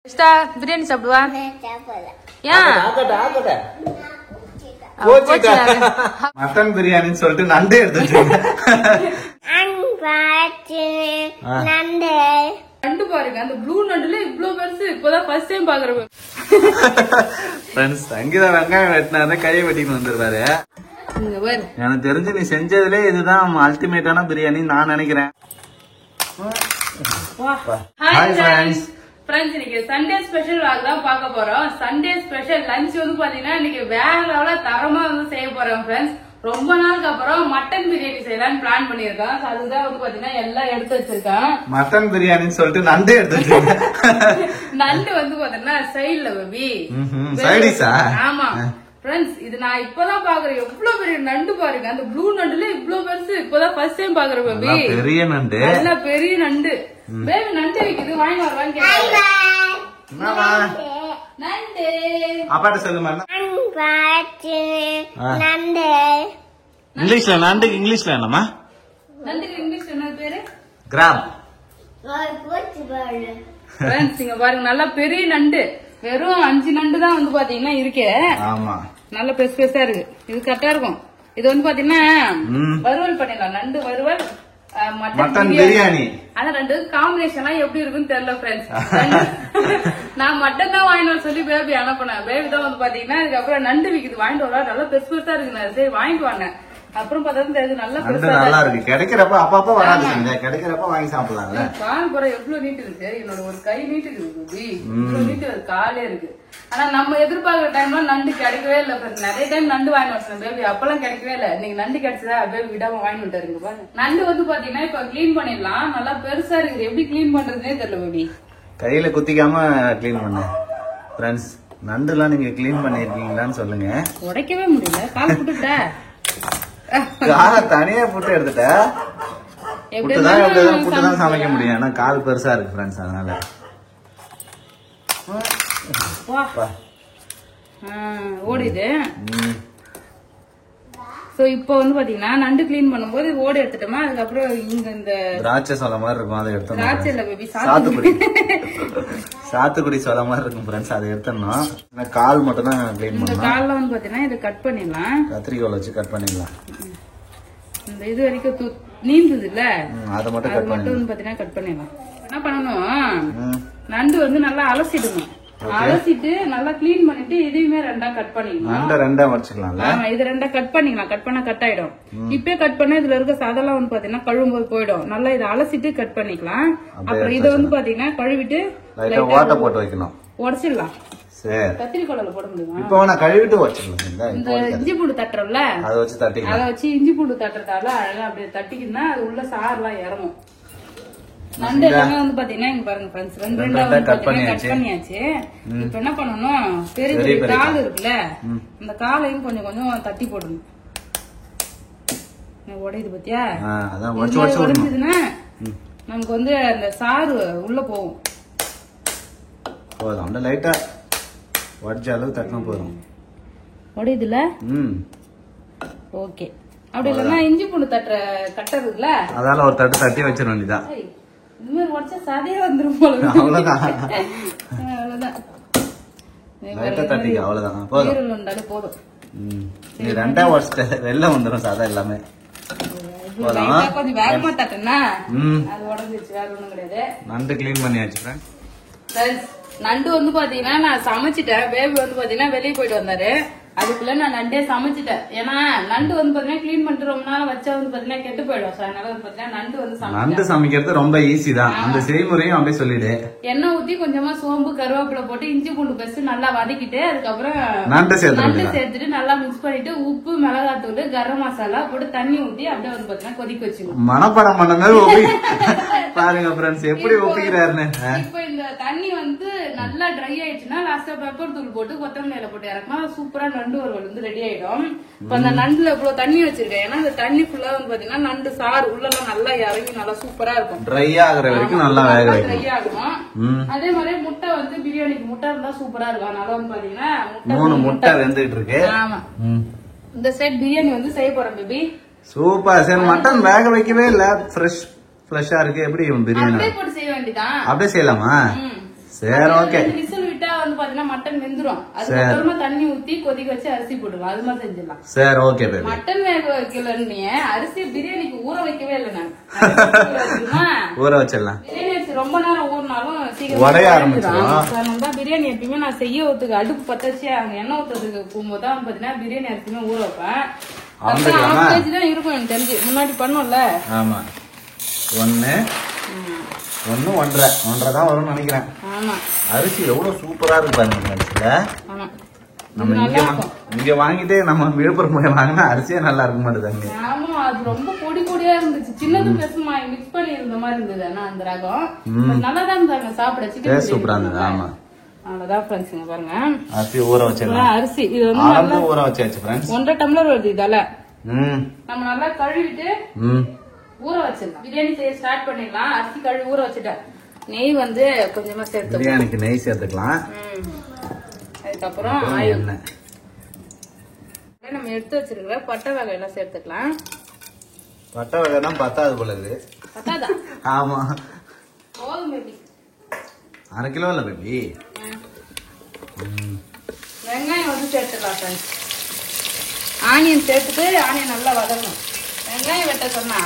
பிரியாணி சாப்பிடுவா மட்டன் பிரியாணின்னு சொல்லிட்டு நண்டு எடுத்து நண்டு பாருங்க அந்த ப்ளூ நண்டுல இவ்வளவு பெருசு இப்பதான் ஃபர்ஸ்ட் டைம் பாக்குறேன். சங்கீதா வெங்காயம் வெட்டினாரு கையை வெட்டின்னு வந்துருவாரு. எனக்கு தெரிஞ்சு நீ செஞ்சதுல இதுதான் அல்டிமேட்டான பிரியாணி நான் நினைக்கிறேன். ஃப்ரெண்ட்ஸ் இன்னைக்கு சண்டே ஸ்பெஷல் வாக் தான் பார்க்க போறோம். சண்டே ஸ்பெஷல் லஞ்ச் வந்து பாத்தீங்கன்னா இன்னைக்கு வேற லெவல தரமா வந்து செய்ய போறோம் ஃப்ரெண்ட்ஸ். ரொம்ப நாளுக்கு அப்புறம் மட்டன் பிரியாணி செய்யலாம்னு பிளான் பண்ணிருக்கோம். அதுதான் வந்து பாத்தீங்கன்னா எல்லாம் எடுத்து வச்சிருக்கேன். மட்டன் பிரியாணின்னு சொல்லிட்டு நண்டு எடுத்து வச்சிருக்கேன். நண்டு வந்து பாத்தீங்கன்னா சைடுல பேபி சைடிஷா. ஆமா ஃப்ரெண்ட்ஸ் இது நான் இப்பதான் பாக்குறேன். எவ்வளவு பெரிய நண்டு பாருங்க அந்த ப்ளூ நண்டுல இவ்வளவு பெருசு இப்பதான் ஃபர்ஸ்ட் டைம் பாக்குறேன் பேபி. பெரிய நண்டு நல்ல பெரிய நண்டு பேபி. நண்டு விக்குது வாங்கி வருவான்னு நண்டு அப்பாட்ட சொல்லுமா இங்கிலீஷ்ல நண்டுக்கு இங்கிலீஷ்ல என்னமா? நண்டுக்கு இங்கிலீஷ்ல என்ன பேரு? கிராப். ஃப்ரெண்ட்ஸ் இங்க பாருங்க நல்ல பெரிய நண்டு. வெறும் 5 நண்டு தான் வந்து பாத்தீங்கன்னா இருக்கே. ஆமா நல்ல பெருசு பெருசா இருக்கு. இது கரெக்டா இருக்கும். இது வந்து பாத்தீங்கன்னா வறுவல் பண்ணிடலாம். நண்டு வறுவல் மட்டன் பிரியாணி. ஆனா ரெண்டு காம்பினேஷன் எப்படி இருக்குன்னு தெரியல ஃப்ரெண்ட்ஸ். நான் மட்டன் தான் வாங்கிட்டு சொல்லி பேபி அனுப்பினேன். பேபி தான் வந்து பாத்தீங்கன்னா அதுக்கப்புறம் நண்டு விக்குது வாங்கிட்டு வரலாம். நல்லா பெருசு பெருசா இருக்கு. சரி வாங்கிட்டு வாங்க. அப்புறம் பார்த்தா தெரியுது நல்லா நல்லா இருக்கு. கிடைக்கிறப்ப அப்பப்ப வராது. கிடைக்கிறப்ப வாங்கி சாப்பிடலாம்ல. கால் புற எவ்வளவு நீட்டு இருக்கு. என்னோட ஒரு கை நீட்டு இருக்கு. இவ்வளவு நீட்டு காலே இருக்கு. ஆனா நம்ம எதிர்பார்க்கிற டைம்ல நண்டு கிடைக்கவே இல்ல. நிறைய டைம் நண்டு வாங்கி வச்சேன் பேபி. அப்பெல்லாம் கிடைக்கவே இல்ல. இன்னைக்கு நண்டு கிடைச்சதா பேபி விடாம வாங்கி விட்டாருங்க பாருங்க. நண்டு வந்து பாத்தீங்கன்னா இப்ப கிளீன் பண்ணிடலாம். நல்லா பெருசா இருக்குது. எப்படி கிளீன் பண்றதுன்னே தெரியல பேபி. கையில குத்திக்காம கிளீன் பண்ண ஃப்ரெண்ட்ஸ். நண்டு எல்லாம் நீங்க கிளீன் பண்ணிருக்கீங்களான்னு சொல்லுங்க. உடைக்கவே முடியல. கால் புட்டுட்ட காலை தனியா புட்டு எடுத்துட்ட. புட்டுதான் சமைக்க முடியும். ஆனா கால் பெருசா இருக்கு ஃப்ரெண்ட்ஸ். அதனால ஓடுது. சோ இப்போ வந்து பாத்தீங்கன்னா நண்டு கிளீன் பண்ணும்போது ஓடு எடுத்துட்டோமா. அதுக்கப்புறம் இங்க இந்த திராட்சை சொல்ல மாதிரி இருக்கும். அதை எடுத்தோம். திராட்சை இல்ல பேபி சாத்துக்குடி சொல்ல மாதிரி இருக்கும் ஃப்ரெண்ட்ஸ். அதை எடுத்தோம்னா கால் மட்டும் தான் கிளீன் பண்ணணும். இந்த கால்ல வந்து பாத்தீங்கன்னா இதை கட் பண்ணிடலாம். கத்திரிக்கோல் வச்சு கட் பண்ணிடலாம். இந்த இது வரைக்கும் நீந்தது இல்ல அதை மட்டும் வந்து பாத்தீங்கன்னா கட் பண்ணிடலாம். என்ன பண்ணணும் நண்டு வந்து நல்லா அலசிடணும். அலசிட்டு நல்லா கிளீன் பண்ணிட்டு இதையுமே ரெண்டா கட் பண்ணிக்கலாம். ரெண்டா வச்சுக்கலாம்ல. ஆமா இது ரெண்டா கட் பண்ணிக்கலாம். கட் பண்ணா கட் ஆயிடும். இப்பே கட் பண்ணா இதுல இருக்க சதெல்லாம் வந்து பாத்தீங்கன்னா கழுவும்போது போயிடும். நல்லா இதை அலசிட்டு கட் பண்ணிக்கலாம். அப்புறம் இதை வந்து பாத்தீங்கன்னா கழுவிட்டு வாட்டர் போட்டு வைக்கணும். உடச்சிடலாம். கத்திரிக்கோல போட முடியும். இப்போ நான் கழுவிட்டு வச்சிடலாம். இந்த இஞ்சி பூண்டு தட்டுறோம்ல அதை வச்சு தட்டிக்கலாம். அதை வச்சு இஞ்சி பூண்டு தட்டுறதால அழகா அப்படியே தட்டிக்கினா அது உள்ள சாரெல்லாம் இறங்கும். நண்டு எல்லாமே வந்து பாத்தீங்கன்னா இங்க பாருங்க ஃப்ரெண்ட்ஸ். ரெண்டா கட் பண்ணியாச்சு. இப்ப என்ன பண்ணணும் பெரிய பெரிய கால் இருக்குல்ல அந்த காலையும் கொஞ்சம் கொஞ்சம் தட்டி போடணும். உடையுது பாத்தியா? உடைஞ்சதுன்னா நமக்கு வந்து அந்த சாறு உள்ள போகும். லைட்டா உடச்ச அளவு தட்டினா போதும். உடையுதுல. ஓகே. அப்படி இல்லன்னா இஞ்சி பூண்டு தட்டுற கட்டர் இருக்குல்ல அதால ஒரு தட்டு தட்டி வச்சிட வேண்டியதான். இந்த மாதிரி உடச்சா சதையே வந்துரும் போல. அவ்வளவுதான். அவ்வளவுதான் போதும். நீ ரெண்டா உடச்சிட்ட வெளில வந்துடும் சதை எல்லாமே. கொஞ்சம் வேகமா தட்டுனா அது உடஞ்சிருச்சு. வேற ஒண்ணும் கிடையாது. நண்டு கிளீன் பண்ணியாச்சு. நண்டு வந்து பாத்தீங்கன்னா நான் சமைச்சிட்டேன். பேபி வந்து பாத்தீங்கன்னா வெளியே போயிட்டு வந்தாரு. அதுக்குள்ள நான் நண்டே சமைச்சிட்டேன். ஏன்னா நண்டு வந்து பாத்தீங்கன்னா கிளீன் பண்ணிட்டு ரொம்ப நாள் வச்சா வந்து பாத்தீங்கன்னா கெட்டு போயிடும். அதனால வந்து பாத்தீங்கன்னா நண்டு சமைக்கிறது ரொம்ப ஈஸி தான். அந்த செய்முறையும் அப்படியே சொல்லிடு. எண்ணெய் ஊத்தி கொஞ்சமா சோம்பு கருவேப்பிலை போட்டு இஞ்சி பூண்டு பேஸ்ட் நல்லா வதக்கிட்டு அதுக்கப்புறம் நண்டு சேர்த்துட்டு நல்லா மிக்ஸ் பண்ணிட்டு உப்பு மிளகாத்தூள் கரம் மசாலா போட்டு தண்ணி ஊத்தி அப்படியே வந்து பாத்தீங்கன்னா கொதிக்க வச்சுக்கணும். மனப்பாடம் பண்ண பாருங்க ஃப்ரெண்ட்ஸ் எப்படி ஒப்பிக்கிறாருன்னு. இப்ப இந்த தண்ணி வந்து நல்லா ட்ரை ஆயிடுச்சுன்னா லாஸ்டா பெப்பர் தூள் போட்டு கொத்தமல்லியில போட்டு இறக்குனா சூப்பரா நண்டு வறுவல் வந்து ரெடி ஆயிடும். இப்ப அந்த நண்டுல இவ்வளவு தண்ணி வச்சிருக்கேன். ஏன்னா அந்த தண்ணி ஃபுல்லா வந்து பாத்தீங்கன்னா நண்டு சாறு உள்ள நல்லா இறங்கி நல்லா சூப்பரா இருக்கும். ட்ரை ஆகுற வரைக்கும் நல்லா வேக வைக்கணும். ட்ரை ஆகும். அதே மாதிரி முட்டை வந்து பிரியாணிக்கு முட்டை இருந்தா சூப்பரா இருக்கும். அதனால வந்து பாத்தீங்கன்னா 3 முட்டை வெந்துட்டு இருக்கு. ஆமா இந்த செட் பிரியாணி வந்து செய்ய போறேன் பேபி. சூப்பர். சரி மட்டன் வேக வைக்கவே இல்ல. ஃப்ரெஷ்ஷா இருக்கு. எப்படி பிரியாணி அப்படியே போட்டு செய்ய வேண்டியதான். அப்படியே செய்யலாமா? சரி ஓகே. விசில் விட்டா வந்து பாத்தீங்கன்னா மட்டன் வெந்துரும். அதுக்கப்புறமா தண்ணி ஊத்தி கொதிக்க வச்சு அரிசி போடுவோம். அது மாதிரி செஞ்சிடலாம். சரி ஓகே பேபி. மட்டன் வேக வைக்கலன்னு அரிசி பிரியாணிக்கு ஊற வைக்கவே இல்லை நான். ஊற வச்சிடலாம். பிரியாணி அரிசி ரொம்ப நேரம் ஊறினாலும் சீக்கிரம் உடைய ஆரம்பிச்சிடும். பிரியாணி எப்பயுமே நான் செய்யறதுக்கு அடுப்பு பத்த வச்சு அங்க எண்ணெய் ஊத்துறதுக்கு போகும்போது தான் பாத்தீங்கன்னா பிரியாணி அரிசியுமே ஊற வைப்பேன். தான் இருக்கும் எனக்கு தெரிஞ்சு. முன்னாடி பண்ணும்ல. ஆமா 1 1.5 தான் வரும்னு நினைக்கிறேன். அரிசி எவ்வளவு சூப்பரா இருக்கு பாருங்க. நம்ம இங்க வாங்கிட்டு நம்ம விழுப்புரம் போய் வாங்கினா அரிசியே நல்லா இருக்க மாட்டேங்குது. ஆமா அது ரொம்ப பொடி பொடியா இருந்துச்சு. சின்னது பெருசுமா மிக்ஸ் பண்ணி இருந்த மாதிரி இருந்தது. ஆனா அந்த ரகம் நல்லாதான் இருந்தாங்க சாப்பிட. சிக்கன் சூப்பரா இருந்தது. ஆமா அவ்வளவுதான் ஃப்ரெண்ட்ஸ். பாருங்க அரிசி ஊற வச்சிடலாம். அரிசி இது வந்து ஊற வச்சாச்சு ஃப்ரெண்ட்ஸ். 1.5 டம்ளர் வருது இதால. நம்ம நல்லா கழுவிட்டு ஊற வச்சிடலாம். பிரியாணி செய்ய ஸ்டார்ட் பண்ணிடலாம். அரிசி கழுவி ஊற வச்சுட்டேன். நெய் வந்து கொஞ்சமா சேர்த்து பிரியாணிக்கு நெய் சேர்த்துக்கலாம். அதுக்கப்புறம் எண்ணெய் நம்ம எடுத்து வச்சிருக்கிற பட்டை வகை எல்லாம் சேர்த்துக்கலாம். பட்டை வகை தான் பத்தாது போல இருக்கு. பத்தாதா? ஆமா போதும் பேபி. 1/2 கிலோ இல்ல பேபி. வெங்காயம் வந்து சேர்த்துக்கலாம் ஃப்ரெண்ட்ஸ். ஆனியன் சேர்த்துட்டு ஆனியன் நல்லா வதங்கணும். வெங்காயம் வெட்ட சொன்னா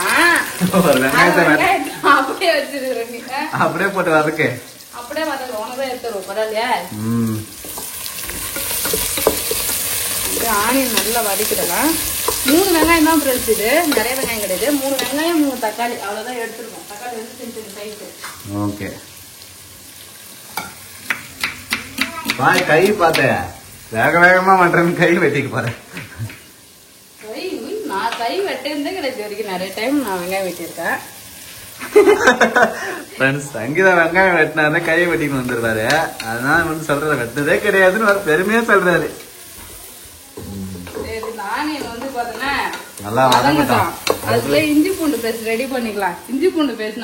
அப்படியே வச்சிருக்க. அப்படியே போட்டு வதக்கு. அப்படியே வதங்க. உனதான் எடுத்துருவோம் பரவாயில்லையா? ஆனியன் நல்லா வதக்கிடலாம். 3 வெங்காயம் தான் ஃப்ரெண்ட்ஸ். இது நிறைய வெங்காயம் கிடையாது. 3 வெங்காயம் 3 தக்காளி அவ்வளவுதான் எடுத்துருக்கோம். தக்காளி வந்து சின்ன சைஸ். Okay bye. கை பார்த்தேன் வேக வேகமா மட்டன் கை வெட்டிக்கு பாரு. நான் கை வெட்டிருந்தே கிடையாது வரைக்கும். நிறைய டைம் நான் வெங்காயம் வெட்டியிருக்கேன். சங்கீதா வெங்காயம் வெட்டினாரு கை வெட்டின்னு வந்துருவாரு. அதனால வந்து சொல்ற வெட்டதே கிடையாதுன்னு ஒரு பெருமையா சொல்றாரு. ஆனியன் வந்து பாத்தீங்கன்னா நல்லா வதங்கட்டும். அதுக்குள்ள இஞ்சி பூண்டு பேஸ்ட் ரெடி பண்ணிக்கலாம். இஞ்சி பூண்டு பேஸ்ட்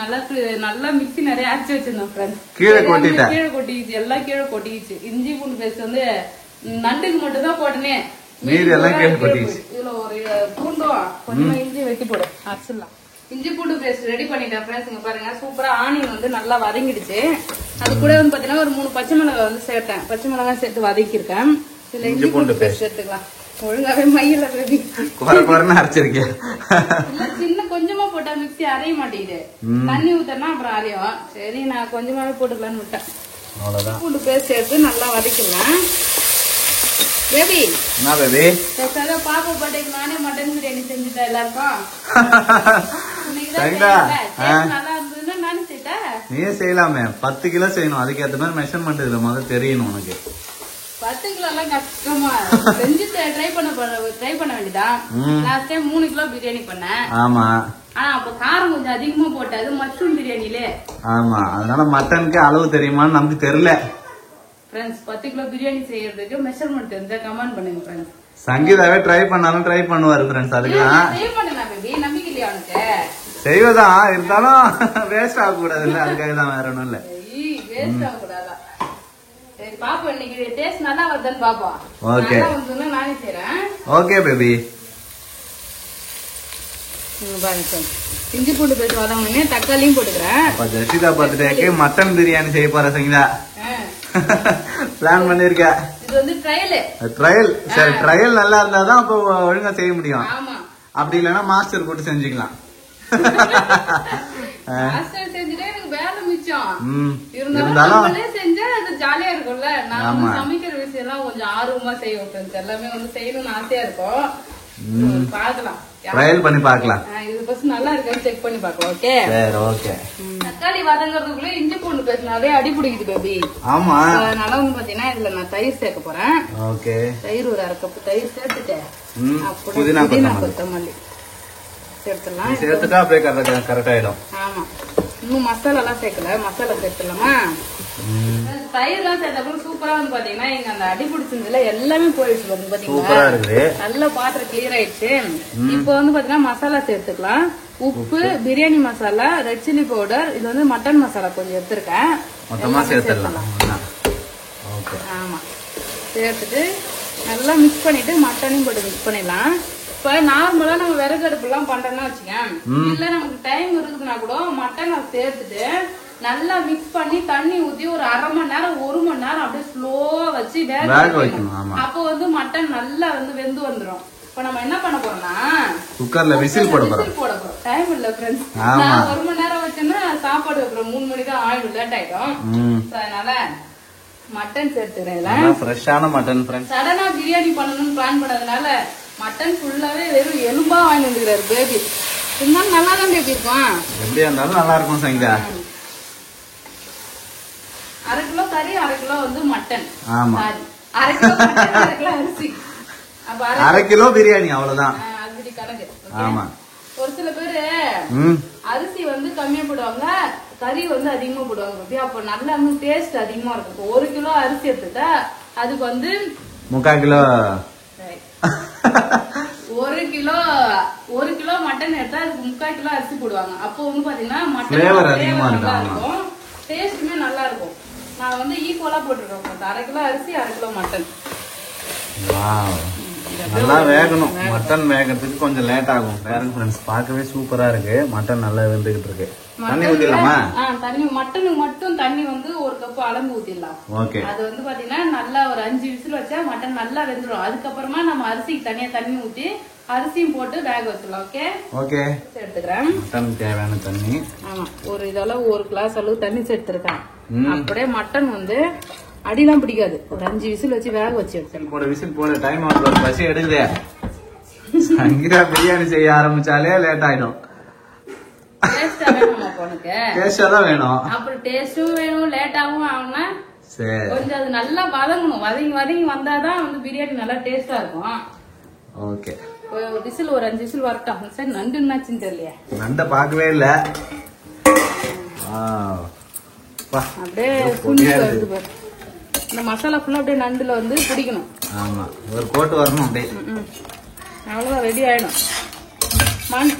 நல்லா மிக்ஸி நிறைய அரைச்சு வச்சிருந்தோம் ஃப்ரெண்ட்ஸ். கீழே கொட்டிச்சு. எல்லாம் கீழே கொட்டிச்சு. இஞ்சி பூண்டு பேஸ்ட் வந்து நண்டுக்கு மட்டும் தான் போட்டனே. மீதி எல்லாம் கீழே கொட்டிச்சு. இதுல ஒரு பூண்டும் கொஞ்சமா இஞ்சி வெட்டி போடும் அரைச்சிடலாம். இஞ்சி பூண்டு பேஸ்ட் ரெடி பண்ணிட்டேன் ஃப்ரெண்ட்ஸ். இங்க பாருங்க சூப்பரா ஆனியன் வந்து நல்லா வதங்கிடுச்சு. அது கூட வந்து பாத்தீங்கன்னா ஒரு 3 பச்சை மிளகாய் வந்து சேர்த்தேன். பச்சை மிளகாய் சேர்த்து வதக்கிருக்கேன். இதுல இஞ்சி பூண்டு பேஸ்ட் சேர்த்துக்கலாம். ஒழுங்காவே மையில பேபி அரைச்சிருக்கேன். சின்ன கொஞ்சமா போட்டா மிக்ஸி அரைய மாட்டேங்குது. தண்ணி ஊத்தனா அப்புறம் அரையும். சரி நான் கொஞ்சமாவே போட்டுக்கலான்னு விட்டேன். பூண்டு பேஸ்ட் சேர்த்து நல்லா வதக்கலாம். பேபி என்ன பேபி பாப்பா பர்த்டேக்கு நானே மட்டன் பிரியாணி செஞ்சுட்டேன் எல்லாருக்கும். நல்லா இருந்ததுன்னா நானும் செய்தேன். நீயே செய்யலாமே. 10 கிலோ செய்யணும். அதுக்கு ஏற்ற மாதிரி மெஷர்மெண்ட் இதுல முதல்ல தெரியணும் உனக்கு. 10 கிலோ எல்லாம் கஷ்டமா செஞ்சு ட்ரை பண்ண வேண்டியதான். லாஸ்ட் டைம் 3 கிலோ பிரியாணி பண்ணேன். ஆமா ஆனா அப்ப காரம் கொஞ்சம் அதிகமா போட்டது மஷ்ரூம் பிரியாணிலே. ஆமா அதனால மட்டனுக்கு அளவு தெரியுமான்னு நமக்கு தெரியல. ஃப்ரெண்ட்ஸ் 10 கிலோ பிரியாணி செய்யறதுக்கு மெஷர்மெண்ட் தெரிஞ்சா கமெண்ட் பண்ணுங்க ஃப்ரெண்ட்ஸ். சங்கீதாவே ட்ரை பண்ணாலும் ட்ரை பண்ணுவாரு ஃப்ரெண்ட்ஸ். அதுக்கெல்லாம் செய்ய மாட்டேனா பேபி? நம்பிக்கை இல்லையா உனக்கு? செய்வதான் இருந்தாலும் வேஸ்ட் ஆக கூடாது இல்ல. அதுக்காக தான் வேற ஒண்ணும் இல்ல. வேஸ்ட் ஆக கூடாதா? சரி பாப்போம் இன்னைக்கு டேஸ்ட் நல்லா வருதுன்னு பாப்போம். ஓகே வந்து நானே செய்றேன். Okay baby. பாருங்க இஞ்சி பூண்டு பேஸ்ட் வதங்கனே தக்காளியும் போட்டுக்கிறேன். அப்ப ஜெசிதா பர்த்டேக்கு மட்டன் பிரியாணி செய்ய போற சங்கீதா பிளான் பண்ணிருக்க. இது வந்து ட்ரையல். சரி ட்ரையல் நல்லா இருந்தாதான் அப்ப ஒழுங்கா செய்ய முடியும். அப்படி இல்லைன்னா மாஸ்டர் போட்டு செஞ்சுக்கலாம். செஞ்சுட்டே எனக்கு வேலை மிச்சம். இருந்தாலும் செஞ்சா அது ஜாலியா இருக்கும்ல. நான் சமைக்கிற விஷயம் எல்லாம் கொஞ்சம் ஆர்வமா செய்வோம். எல்லாமே வந்து செய்யணும்னு ஆசையா இருக்கும். பாக்கலாம் ட்ரையல் பண்ணி பார்க்கலாம். இது ஃபர்ஸ்ட் நல்லா இருக்கான்னு செக் பண்ணி பார்க்கலாம். ஓகே சரி ஓகே. தக்காளி வதங்கறதுக்குள்ள இஞ்சி பூண்டு பேஸ்ட்னாலே அடி பிடிக்குது பேபி. ஆமா அதனால வந்து பாத்தீங்கன்னா இதுல நான் தயிர் சேர்க்க போறேன். ஓகே தயிர் ஒரு 1/2 கப் தயிர் சேர்த்துட்டேன். புதினா கொத்தமல்லி சேர்த்துலாம். சேர்த்துட்டா அப்படியே கரெக்ட் ஆயிடும். ஆமா இன்னும் மசாலா எல்லாம் சேர்க்கல. மசாலா சேர்த்துலாமா? தயிர் எல்லாம் சேர்த்தப்பறம் சூப்பரா வந்து பாத்தீங்கன்னா இங்க அந்த அடி பிடிச்சதுல எல்லாமே போயிடுச்சு. வந்து பாத்தீங்கன்னா நல்ல பாத்திரம் கிளியர் ஆயிடுச்சு. இப்ப வந்து பாத்தீங்கன்னா மசாலா சேர்த்துக்கலாம். உப்பு, biryani masala, red chilli powder, இது வந்து மட்டன் மசாலா கொஞ்சம் எடுத்திருக்கேன். மொத்தமா சேர்த்துடலாம். ஆமா சேர்த்துட்டு நல்லா மிக்ஸ் பண்ணிட்டு மட்டனையும் போட்டு மிக்ஸ் பண்ணிடலாம். இப்ப நார்மலா நம்ம விறகு அடுப்பு எல்லாம் பண்றோம்னா வச்சுக்கேன். இல்ல நமக்கு டைம் இருக்குதுன்னா கூட மட்டன் சேர்த்துட்டு நல்லா மிக்ஸ் பண்ணி தண்ணி ஊத்தி ஒரு 1/2 மணி நேரம் 1 மணி நேரம் அப்படியே ஸ்லோவா வச்சு வேக வைக்கணும். அப்போ வந்து மட்டன் நல்லா வந்து வெந்து வந்துடும். இப்ப நம்ம என்ன பண்ண போறோம்னா குக்கர்ல விசில் போட போறோம். டைம் இல்ல ஃப்ரெண்ட்ஸ், நான் 1 மணி நேரம் வச்சேன்னா சாப்பாடு வைக்கிறோம் 3 மணி தான் ஆயிடும், லேட் ஆயிடும். அதனால மட்டன் சேர்த்துக்கிறேன். ஃப்ரெஷ்ஷான மட்டன் ஃப்ரெண்ட்ஸ். சடனா பிரியாணி பண்ணணும்னு பிளான் பண்ணதுனால மட்டன் ஃபுல்லாவே வெறும் எலும்பா வாங்கி வந்துக்கிறாரு பேபி. இருந்தாலும் நல்லா தான் பேபி இருக்கும். எப்படியா இருந்தாலும் நல்லா இருக்கும் சங்கீதா. 1/2 கிலோ கறி 1/2 கிலோ வந்து மட்டன். ஆமா, 1/2 கிலோ மட்டன் 1/2 கிலோ அரிசி. அப்ப 1/2 கிலோ பிரியாணி அவ்வளவுதான். அப்படி கணக்கு. ஆமா. ஒரு சில பேரு அரிசி வந்து கம்மியா போடுவாங்க, கறி வந்து அதிகமா போடுவாங்க. அப்ப நல்லா டேஸ்ட் அதிகமா இருக்கும். 1 கிலோ அரிசி எடுத்துட்டா அதுக்கு வந்து 3/4 கிலோ 1 கிலோ மட்டன் எடுத்தா அதுக்கு 3/4 கிலோ அரிசி போடுவாங்க. அப்போ வந்து பாத்தீங்கன்னா மட்டன் ஃபிளேவர் அதிகமா இருக்கும், டேஸ்ட்டுமே நல்லா இருக்கும். நான் வந்து ஈக்குவலா போட்டுருக்கேன். 1/2 கிலோ அரிசி 1/2 கிலோ மட்டன். நல்லா வேகணும். மட்டன் வேகத்துக்கு கொஞ்சம் லேட் ஆகும். ஃப்ரெண்ட்ஸ் பார்க்கவே சூப்பரா இருக்கு. மட்டன் நல்லா வெந்துகிட்டு இருக்கு. தண்ணி ஊத்திடலாமா? தண்ணி மட்டனுக்கு மட்டும் தண்ணி வந்து 1 கப் அளந்து ஊத்திடலாம். ஓகே. அது வந்து பாத்தீங்கன்னா நல்லா ஒரு 5 விசில் வச்சா மட்டன் நல்லா வெந்துடும். அதுக்கப்புறமா நம்ம அரிசிக்கு தனியா தண்ணி ஊத்தி அரிசியும் போட்டு வேக வச்சிடலாம். Okay okay. எடுத்துக்கிறேன். மட்டன் தேவையான தண்ணி. ஆமா, ஒரு இதெல்லாம் 1 கிளாஸ் அளவு தண்ணி சேர்த்துருக்கேன். அப்படியே மட்டன் வந்து அடிதான் பிடிக்காது. ஒரு 5 விசில் வச்சு வேக வச்சு எடுத்துக்கலாம். விசில் போட டைம் ஆகும். பசி எடுக்குது. சங்கீதா பிரியாணி செய்ய ஆரம்பிச்சாலே லேட் ஆயிடும். டேஸ்டா தான் வேணும். அப்புறம் டேஸ்டும் வேணும், லேட்டாவும் ஆகும்னா கொஞ்சம் அது நல்லா வதங்கணும். வதங்கி வந்தாதான் வந்து பிரியாணி நல்லா டேஸ்டா இருக்கும். ஓகே. விசில் ஒரு 5 விசில் வரட்டும். சரி, நண்டு என்னாச்சுன்னு தெரியலையே. நண்டை பார்க்கவே இல்ல. அப்படியே சுண்டி வருது பாரு. இந்த மசாலா ஃபுல்லா அப்படியே நண்டுல வந்து பிடிக்கணும். ஆமா, ஒரு கோட்டு வரணும் அப்படியே. அவ்வளவுதான், ரெடி ஆயிடும்.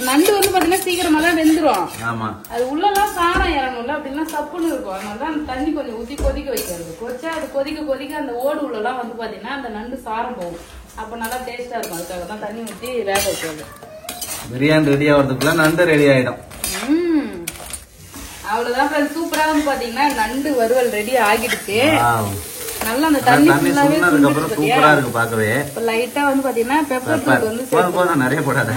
நண்டு வந்து பாத்தீங்கன்னா சீக்கிரமா தான் வெந்துரும். ஆமா, அது உள்ளலாம் சாரம் இறங்கும்ல, அப்படின்னா சப்புன்னு இருக்கும். அதனாலதான் தண்ணி கொஞ்சம் ஊத்தி கொதிக்க வைக்கிறது. கொதிச்சா அது கொதிக்க அந்த ஓடு உள்ளலாம் வந்து பாத்தீங்கன்னா அந்த நண்டு சாரம் போகும். அப்ப நல்லா டேஸ்டா இருக்கும். அதுக்காக தான் தண்ணி ஊத்தி வேக வைக்கிறது. பிரியாணி ரெடி ஆகிறதுக்குள்ள நண்டு ரெடி ஆயிடும். அவ்வளவுதான். சூப்பரா வந்து பாத்தீங்கன்னா நண்டு வறுவல் ரெடி ஆகிடுச்சு. நல்லா அந்த தண்ணி ஃபுல்லாவே சூப்பரா இருக்கு பார்க்கவே. லைட்டா வந்து பாத்தீங்கன்னா பெப்பர் தூள் வந்து நிறைய போடாத.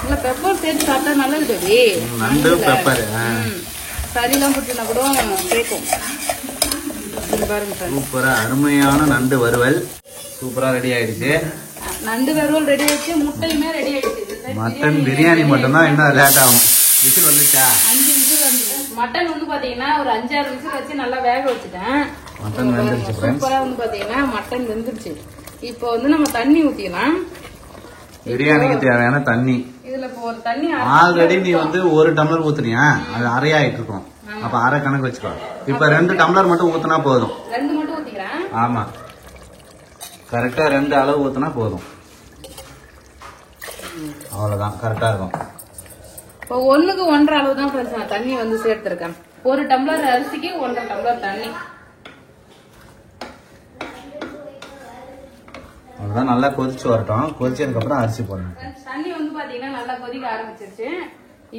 இல்ல, பெப்பர் சேர்த்து சாப்பிட்டா நல்லது பேபி. நண்டு பெப்பர் சரியெல்லாம் போட்டுனா கூட கேட்கும். பாருங்க, சூப்பரா அருமையான நண்டு வறுவல் சூப்பரா ரெடி ஆயிடுச்சு. நண்டு வறுவல் ரெடி ஆயிடுச்சு. முட்டையுமே ரெடி ஆயிடுச்சு. மட்டன் பிரியாணி மட்டும் தான் இன்னும் லேட் ஆகும். விசில் வந்துச்சா? 5 விசில் வந்து மட்டன் வந்து பாத்தீங்கன்னா ஒரு 5-6 விசில் வச்சு நல்லா வேக வச்சுட்டேன். மட்டன் வெந்துருச்சு. சூப்பரா வந்து பாத்தீங்கன்னா மட்டன் வெந்துருச்சு. இப்போ வந்து நம்ம தண்ணி ஊத்திக்கலாம். பிரியாணிக்கு தேவையான தண்ணி. இதுல இப்போ ஒரு தண்ணி ஆல்ரெடி நீ வந்து 1 டம்ளர் ஊத்துனியா, அது அரையாயிட்டு இருக்கும். அப்ப அரை கணக்கு வச்சுக்கோ. இப்ப 2 டம்ளர் மட்டும் ஊத்துனா போதும். 2 மட்டும் ஊத்திக்கிறேன். ஆமா, கரெக்டா 2 அளவு ஊத்துனா போதும். அவ்வளவுதான், கரெக்டா இருக்கும். இப்போ 1க்கு 1.5 அளவு தான் பிரச்சனை. தண்ணி வந்து சேர்த்திருக்கேன். 1 டம்ளர் அரிசிக்கு 1.5 டம்ளர் தண்ணி. அவ்வளவுதான். நல்லா கொதிச்சு வரட்டும். கொதிச்சதுக்கு அப்புறம் அரிசி போடணும். தண்ணி வந்து பாத்தீங்கன்னா நல்லா கொதிக்க ஆரம்பிச்சிருச்சு.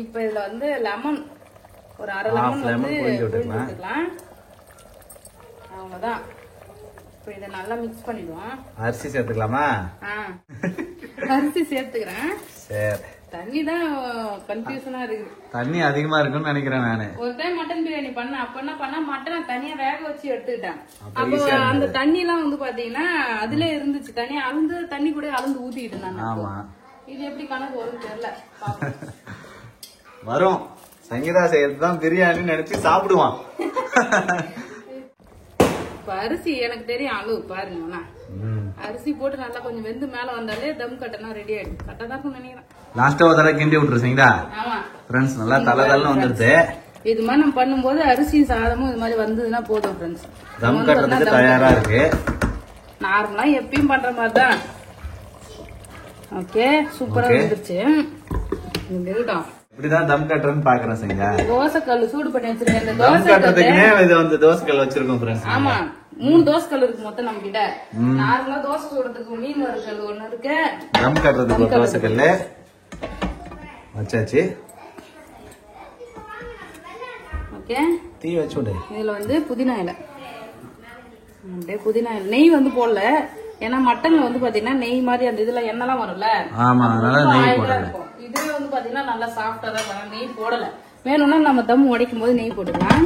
இப்ப இதுல வந்து லெமன் ஒரு 1/2 லெமன் விட்டுக்கலாம். அவ்வளவுதான். இப்ப இதை நல்லா மிக்ஸ் பண்ணிடுவோம். அரிசி சேர்த்துக்கலாமா? அரிசி சேர்த்துக்கிறேன். சரி. தண்ணி தான் கன்ஃபியூஷனா இருக்கு. தண்ணி அதிகமா இருக்குன்னு நினைக்கிறேன் நானு. ஒரு டைம் மட்டன் பிரியாணி பண்ண அப்ப என்ன பண்ண மட்டனை தனியா வேக வச்சு எடுத்துக்கிட்டேன். அப்போ அந்த தண்ணி எல்லாம் வந்து பாத்தீங்கன்னா அதுல இருந்துச்சு. தனியா அழுந்து தண்ணி கூட அழுந்து ஊத்திக்கிட்டு இருந்தாங்க. இது எப்படி கணக்கு வரும் தெரியல. வரும். சங்கீதா செய்யறதுதான் பிரியாணி நினைச்சு சாப்பிடுவான். இப்ப அரிசி எனக்கு தெரியும் அளவு பாருங்க. அரிசி போட்டு நல்லா கொஞ்சம் வெந்து மேல வந்தாலே தம் கட்டனா ரெடி ஆயிடும். கட்டதான் நினைக்கிறேன். லாஸ்டா ஒரு தடவை கிண்டி விட்டுரு சங்கீதா. ஆமா ஃப்ரெண்ட்ஸ், நல்லா தலதல்னு வந்துருது. இது மாதிரி நம்ம பண்ணும்போது அரிசியும் சாதமும் இது மாதிரி வந்ததுன்னா போதும் ஃப்ரெண்ட்ஸ். தம் கட்டுறதுக்கு தயாரா இருக்கு. நார்மலா எப்பயும் பண்ற மாதிரி தான். ஓகே, சூப்பரா வந்துருச்சு. இப்படிதான் தம் கட்டுறேன்னு பாக்குறேன் சங்கீதா. தோசை கல் சூடு பண்ணி வச்சிருக்கேன். இந்த தம் கட்டுறதுக்குனே இது வந்து தோசை கல் வச்சிருக்கோம் ஃப்ரெண்ட்ஸ். ஆமா, 3 தோசை கல் இருக்கு மொத்தம் நம்ம கிட்ட. நார்மலா தோசை சுடுறதுக்கு மீன் வறுக்கல் ஒண்ணு இருக்கு. தம் கட்டுறதுக்கு ஒரு தோசை கல்லு வச்சாச்சு. ஓகே, தீ வச்சு விடு. இதுல வந்து புதினா இலை, அப்படியே புதினா இலை. நெய் வந்து போடல, ஏன்னா மட்டன்ல வந்து பாத்தீங்கன்னா நெய் மாதிரி அந்த இதுல எண்ணெய்லாம் வரும்ல. ஆமா, அதனால நெய் போடல. இதுவே வந்து பாத்தீங்கன்னா நல்லா சாஃப்டா தான் இருக்கும். நெய் போடல. வேணும்னா நம்ம தம் உடைக்கும் போது நெய் போட்டுக்கலாம்.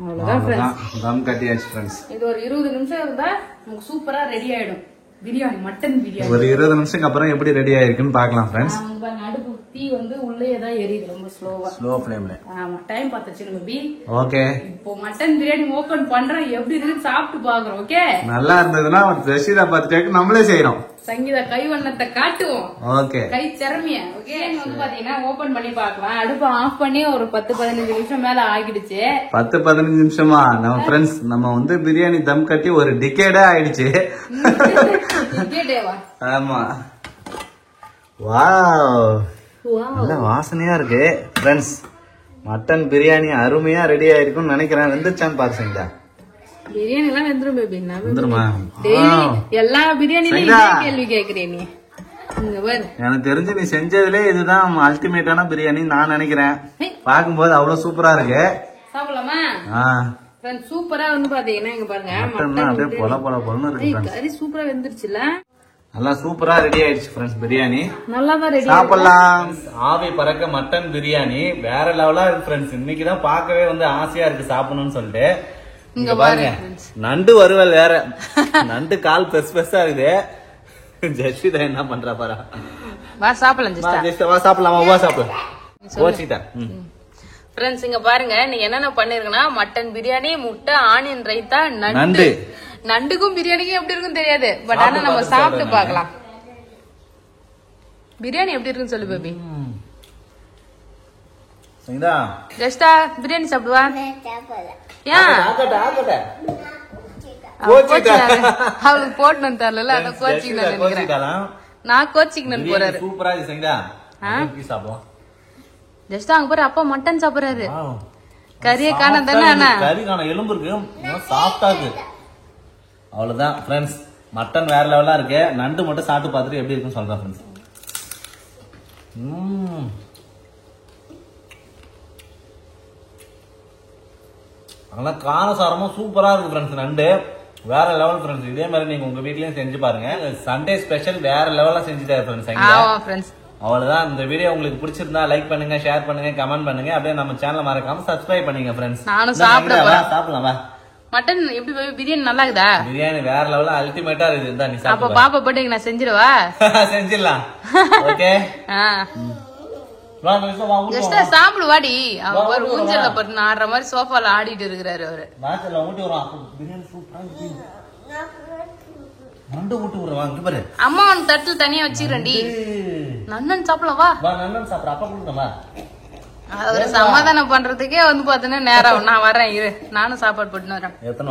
அவ்வளவுதான் ஃப்ரெண்ட்ஸ், தம் கட்டியாச்சு ஃப்ரெண்ட்ஸ். இது ஒரு 20 நிமிஷம் இருந்தா நமக்கு சூப்பரா ரெடி ஆயிடும் பிரியாணி, மட்டன் பிரியாணி. ஒரு 20 நிமிஷத்துக்கு அப்புறம் எப்படி ரெடி ஆயிருக்குன்னு பாக்கலாம் ஃப்ரெண்ட்ஸ். அடுப்பு தீ வந்து உள்ளே தான் எரியுது, ரொம்ப ஸ்லோவா, ஸ்லோ ஃப்ளேம்ல. ஆமா, டைம் பார்த்துச்சு நம்ம பி. ஓகே, இப்போ மட்டன் பிரியாணி ஓபன் பண்றோம், எப்படி இருக்குன்னு சாப்பிட்டு பாக்குறோம். ஓகே, நல்லா இருந்ததுன்னா ரஷீதா பார்த்துட்டு நம்மளே செய்யறோம். சங்கீதா கைவண்ணத்தை காட்டுவோம். ஓகே, கை திறமைய. ஓகே, வந்து பாத்தீங்கன்னா ஓபன் பண்ணி பாக்கலாம். அடுப்பு ஆஃப் பண்ணி ஒரு 10-15 நிமிஷம் மேல ஆகிடுச்சு. 10-15 நிமிஷமா? நம்ம ஃப்ரெண்ட்ஸ், நம்ம வந்து பிரியாணி தம் கட்டி ஒரு டிகேடே ஆயிடுச்சு. ஆமா, வாவ், நல்ல வாசனையா இருக்கு ஃப்ரெண்ட்ஸ். மட்டன் பிரியாணி அருமையா ரெடி ஆயிருக்கும்னு நினைக்கிறேன். வெந்துச்சான்னு பாரு சங்கீதா. பிரியாணி எல்லாம் வெந்துரும் பேபி. வெந்துருமா? எல்லா பிரியாணியும் கேள்வி கேக்குறேன் நீ. எனக்கு தெரிஞ்சு நீ செஞ்சதுல இதுதான் அல்டிமேட்டான பிரியாணி நான் நினைக்கிறேன். பாக்கும்போது அவ்வளவு சூப்பரா இருக்கு. சாப்பிடலாமா? சூப்பரா வந்து பாத்தீங்கன்னா இங்க பாருங்க, மட்டன் அப்படியே பொல பொல பொலன்னு இருக்கு. கறி சூப்பரா வெந்துருச்சுல, நல்லா சூப்பரா ரெடி ஆயிடுச்சு ஃப்ரெண்ட்ஸ். பிரியாணி நல்லாதான் ரெடி. சாப்பிடலாம். ஆவி பறக்க மட்டன் பிரியாணி வேற லெவலா இருக்கு ஃப்ரெண்ட்ஸ். இன்னைக்குதான் பார்க்கவே வந்து ஆசையா இருக்கு சாப்பிடணும்னு சொல்லிட்டு. இங்க பாருங்க, நண்டு வறுவல் வேற. நண்டு கால் பெருசு பெருசா இருக்குது. ஜஸ்விதா என்ன பண்றா பாரா. வா சாப்பிடலாம். வா சாப்பிடலாமா? வா சாப்பிடலாம். ஓச்சிட்டா ஃப்ரெண்ட்ஸ், இங்க பாருங்க, நீங்க என்னென்ன பண்ணிருக்கனா, மட்டன் பிரியாணி, முட்டை, ஆனியன் ரைத்தா, நண்டு. நண்டுக்கும் பிரியாணிக்கும் எப்படி இருக்குன்னு தெரியாது, பட் ஆனா நம்ம சாப்பிட்டு பாக்கலாம். பிரியாணி எப்படி இருக்குன்னு சொல்லு பேபி. ஜஸ்டா பிரியாணி சாப்பிடுவா? அவளுக்கு போட்டணும் தரல, அத கோச்சிக்கணும் நினைக்கிறேன். நான் கோச்சிக்கணும் போறாரு. சூப்பரா இருக்கு. சாப்பிடுவோம். ஜஸ்ட் அங்க பாரு, அப்பா மட்டன் சாப்பிடுறாரு. கறியை காண தானே, கறி காண, எலும்பு இருக்கு, சாஃப்டா இருக்கு. அவ்வளவுதான் ஃப்ரெண்ட்ஸ், மட்டன் வேற லெவலா இருக்கு. நண்டு மட்டும் சாப்பிட்டு பார்த்துட்டு எப்படி இருக்குன்னு சொல்றேன் ஃப்ரெண்ட்ஸ். நல்லா காரசாரமும் சூப்பரா இருக்கு ஃப்ரெண்ட்ஸ். நண்டு வேற லெவல் ஃப்ரெண்ட்ஸ். இதே மாதிரி நீங்க உங்க வீட்லயும் செஞ்சு பாருங்க. சண்டே ஸ்பெஷல் வேற லெவலா செஞ்சுட்டாரு ஃப்ரெண்ட்ஸ். அவ்வளவுதான். இந்த வீடியோ உங்களுக்கு பிடிச்சிருந்தா லைக் பண்ணுங்க, ஷேர் பண்ணுங்க, கமெண்ட் பண்ணுங்க. அப்படியே நம்ம சேனலை மறக்காம சப்ஸ்கிரைப் பண்ணுங்க ஃப்ரெண்ட்ஸ். நானும் சாப்பிடலாம். மட்டன் எப்படி பிரியாணி நல்லா இருக்குதா? பிரியாணி வேற லெவல்ல அல்டிமேட்டா இருக்கு. இந்த நீ சாப்பிடு. அப்ப பாப்பா பர்த்டேக்கு நான் செஞ்சிரவா? செஞ்சிரலாம். ஓகே. ஜஸ்ட் சாப்பிடு வாடி. அவர் ஊஞ்சல்ல பட்டு ஆடுற மாதிரி சோஃபால ஆடிட்டு இருக்காரு அவரு. வாசல்ல ஊட்டி வரோம். அப்ப பிரியாணி சூப்பரா இருக்கு. நண்டு ஊட்டி விடுறவா இங்க பாரு. அம்மா உன் தட்டுல தனியா வச்சிரேன்டி. நன்னன் சாப்பிடலாம் வா. வா நன்னன் சாப்பிடு. அப்பா கொடுங்கம்மா. அவரு சமாதானம் பண்றதுக்கே வந்து பாத்தீங்கன்னா நேரம். நான் வரேன் இரு, நானும் சாப்பாடு போட்டுன்னு வரேன். எத்தனை